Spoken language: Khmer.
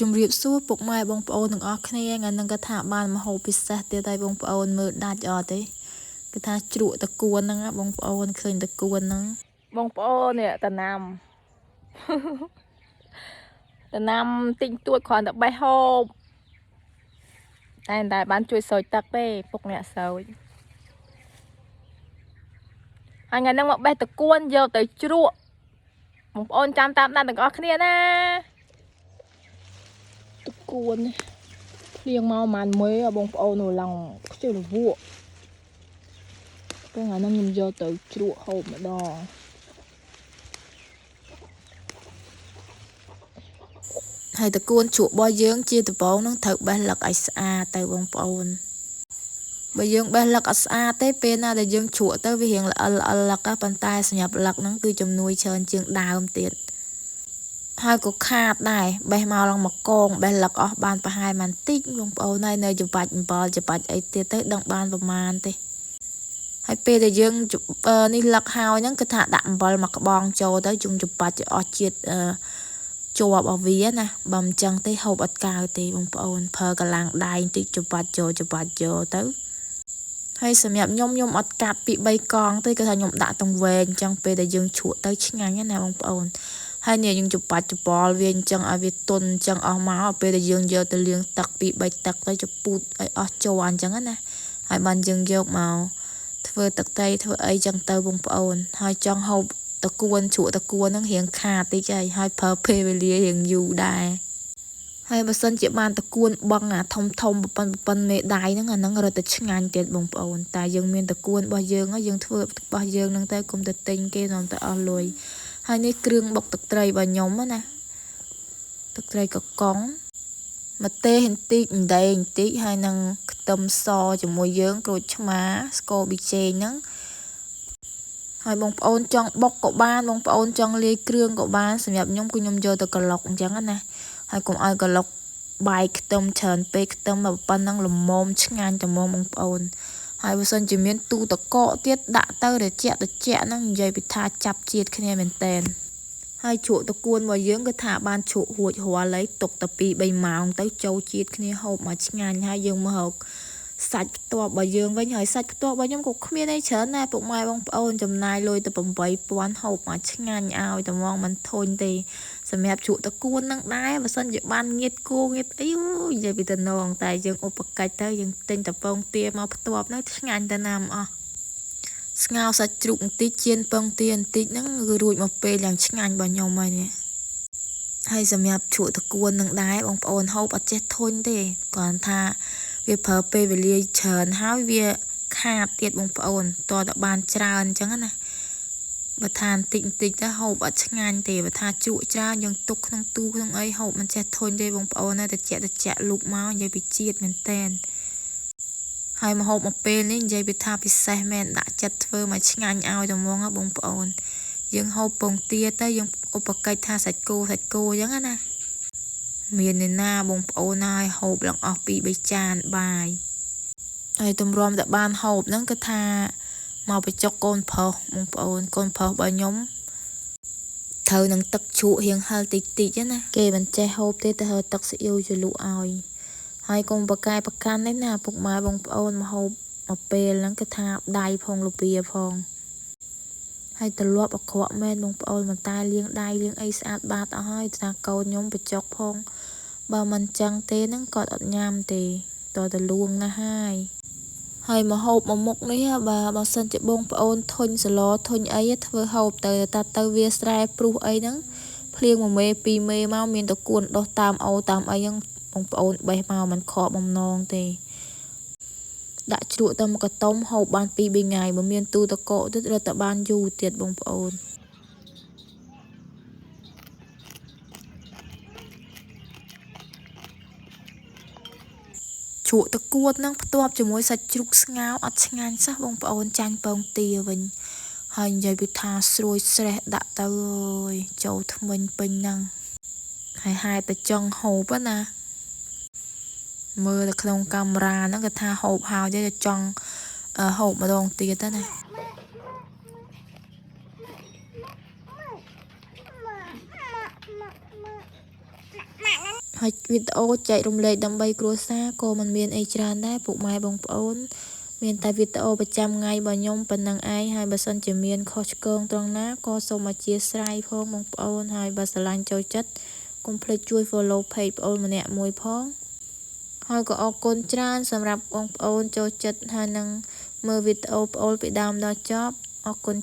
ជំរាបសួរពុកម៉ែបងប្អូនទាំងអស់គ្នាថ្ងៃនឹងក៏ថាបានមហោបពិសេសទៀតហើយបងប្អូនមើលដាច់អត់ទេគឺថាជ្រក់តគួនហ្នឹងបងប្អូនឃើញតគួនហ្នឹងបងប្អូននេះតាណាំតាណាំទិញទួចគ្រាន់តែបេះហូបតែបានជួយស្រោចទឹកទេពុកអ្នកស្រោចហើយថ្ងៃហ្នឹងមកបេះតគួនយកទៅជ្រក់បងប្អូនចាំតាមដានទាំងអស់គ្នាណាតគួនភ្លៀងមកមិនមើលបងប្អូននៅឡងខ្ជិលវក់ពេលថ្ងៃហ្នឹងខ្ញុំយកទៅជ្រក់ហូបម្ដងហើយតគួនជ្រក់របស់យើងជាដំបូងនឹងត្រូវបេះលឹកឲ្យស្អាតទៅបងប្អូនបើយើងបេះលឹកអត់ស្អាតទេពេលណាដែលយើងជ្រក់ទៅវារៀងល្អិលលឹកប៉ុន្តែសម្រាប់លឹកហ្នឹងគឺជំនួយច្រើនជាងដើមទៀតហើយក៏ខាតដែរបេះមកឡើងមកកងបេះលឹកអស់បានប្រហែលបន្តិចបងប្អូនហើយនៅច្បាច់អំបិលច្បាច់អីទៀតទៅដឹងបានប្រមាណទេហើយពេលដែលយើងនេះលឹកហើយហ្នឹងគឺថាដាក់អំបិលមកក្បងចូលទៅយើងច្បាច់ឲ្យអស់ជាតិជាប់អវាណាបើមិនចឹងទេហូបអត់កើទេបងប្អូនប្រើកម្លាំងដៃបន្តិចច្បាច់យកទៅហើយសម្រាប់ខ្ញុំអត់កាត់ពី3កងទេគឺថាខ្ញុំដាក់តង្វែងអញ្ចឹងពេលដែលយើងជ្រក់ទៅឆ្ងាញ់ណាបងប្អូនហើយនេះយើងច្បាច់ច្បល់វាអញ្ចឹងឲ្យវាទន់អញ្ចឹងអស់មកពេលដែលយើងយកទៅលាងទឹកពី3ទឹកទៅជពូតឲ្យអស់ជ័រអញ្ចឹងណាហើយបានយើងយកមកធ្វើទឹកត្រីធ្វើអីចឹងទៅបងប្អូនហើយចង់ហូបតគួនជ្រក់តគួនហ្នឹងរៀងខាតតិចហើយប្រើពេលវេលារៀងយូរដែរហើយបើសិនជាបានតគួនបឹងអាធំប៉ុនមេដៃហ្នឹងអាហ្នឹងរត់តែឆ្ងាញ់ទៀតបងប្អូនតែយើងមានតគួនរបស់យើងយើងធ្វើរបស់យើងហ្នឹងទៅកុំទៅទិញគេនាំទៅអស់លុយហើយនេះគ្រឿងបុកទឹកត្រីរបស់ខ្ញុំណាទឹកត្រីកកុងម្ទេសបន្តិចម្ដែងបន្តិចហើយនឹងខ្ទឹមសជាមួយយើងក្រូចឆ្មាស្ករប៊ីចេងហ្នឹងហើយបងប្អូនចង់បុកក៏បានបងប្អូនចង់លាយគ្រឿងក៏បានសម្រាប់ខ្ញុំគឺខ្ញុំយកទៅក្លុកអញ្ចឹងណាហើយកុំឲ្យក្លុកបាយខ្ទឹមច្រើនពេកខ្ទឹមមកប៉ុណ្ណឹងល្មមឆ្ងាញ់តែមកបងប្អូនហើយបើសិនជាមានទូតកកទៀតដាក់ទៅត្រជាក់ហ្នឹងនិយាយពីថាចាប់ជាតិគ្នាមែនតែនហើយជ្រក់តគួនរបស់យើងគឺថាបានជ្រក់រួចរាល់ហើយទុកតែ2-3ម៉ោងទៅចូលជាតិគ្នាហូបមកឆ្ងាញ់ហើយយើងមកសាច់ផ្ទាប់របស់យើងវិញហើយសាច់ផ្ទាប់របស់ខ្ញុំក៏គ្មានអីច្រើនដែរពុកម៉ែបងប្អូនចំណាយលុយទៅ8,000ហូបមកឆ្ងាញ់ឲ្យតែមកមិនធុញទេសម្រាប់ជ្រក់តគួននឹងដែរបើសិនជាបានងៀតគោងៀតអីនិយាយពីតំណងតែយើងឧបកិច្ចទៅយើងទិញតពងទាមកផ្ទាប់នៅឆ្ងាញ់តែណាមអស់ស្ងោរសាច់ជ្រូកបន្តិចជៀនពងទាបន្តិចហ្នឹងគឺរួចមកពេលយ៉ាងឆ្ងាញ់របស់ខ្ញុំហើយនេះហើយសម្រាប់ជ្រក់តគួននឹងដែរបងប្អូនហូបអត់ចេះធុញទេគ្រាន់ថាវាប្រើពេលវេលាច្រើនហើយវាខាតទៀតបងប្អូនតើបានច្រើនអញ្ចឹងណាបើថាបន្តិចទៅហូបអត់ឆ្ងាញ់ទេបើថាជ្រក់ច្រើនយើងទុកក្នុងទូក្នុងអីហូបមិនចេះធុញទេបងប្អូនណាតែជាក់លូកមកនិយាយពីជាតិមែនតែនហើយមកហូបមកពេលនេះនិយាយពីថាពិសេសមែនដាក់ចិត្តធ្វើមកឆ្ងាញ់ឲ្យតែហ្មងបងប្អូនយើងហូបពងទាទៅយើងឧបកិច្ចថាសាច់គោអញ្ចឹងណាមាននរណាបងប្អូនហើយហូបឡើងអស់2-3ចានបាយហើយទម្រាំតែបានហូបហ្នឹងគឺថាមកបញ្ចុកកូនប្រុសបងប្អូនកូនប្រុសរបស់ខ្ញុំត្រូវនឹងទឹកជ្រក់រៀងហឹរតិចណាគេមិនចេះហូបទេទៅហៅទឹកស៊ីអ៊ីវជ្រលក់ឲ្យហើយកុំប្រកែប្រកាន់នេះណាពុកម៉ែបងប្អូនមកហូបមកពេលហ្នឹងគឺថាដៃផងលពាផងហើយទម្លាប់អក្រក់មែនបងប្អូនមិនតែលាងដៃលាងអីស្អាតបាតអស់ហើយថាកូនខ្ញុំបញ្ចុកផងបើមិនចឹងទេហ្នឹងគាត់អត់ញ៉ាំទេតើតលួងណាស់ហើយមកហូបមកមុខនេះបើសិនជាបងប្អូនធុញសឡធុញអីធ្វើហូបទៅវាស្រែព្រុសអីហ្នឹងភ្លៀង1មេ2មេមកមានតគួនដោះតាមអូតាមអីហ្នឹងបងប្អូនបេះមកមិនខកបំណងទេដាក់ជ្រក់ទៅមកកតុំហូបបាន2-3ថ្ងៃបើមានទូតកកទៀតរត់តែបានយូរទៀតបងប្អូនជ្រក់តគួនហ្នឹងផ្ទាប់ជាមួយសាច់ជ្រូកស្ងោរអត់ឆ្ងាញ់សោះបងប្អូនចាញ់ពងទាវិញហើយនិយាយពីថាស្រួយស្រេះដាក់ទៅអើយចូលថ្មិញពេញហ្នឹងហើយហែតែចង់ហូបណាមើលទៅក្នុងកាមេរ៉ាហ្នឹងគេថាហូបហើយទេចង់ហូបម្ដងទៀតណា ហើយវីដេអូចែករំលែកដើម្បីគ្រួសារក៏មិនមានអីច្រើនដែរពុកម៉ែបងប្អូនមានតែវីដេអូប្រចាំថ្ងៃរបស់ខ្ញុំប៉ុណ្ណឹងឯងហើយបើសិនជាមានខុសឆ្គងត្រង់ណាក៏សូមអធិស្ឋានផងបងប្អូនហើយបើស្រឡាញ់ចូលចិត្តកុំភ្លេចជួយ follow page បងប្អូនម្នាក់មួយផងហើយក៏អរគុណច្រើនសម្រាប់បងប្អូនចូលចិត្តហើយនឹងមើលវីដេអូបងប្អូនពីដើមដល់ចប់អរគុណ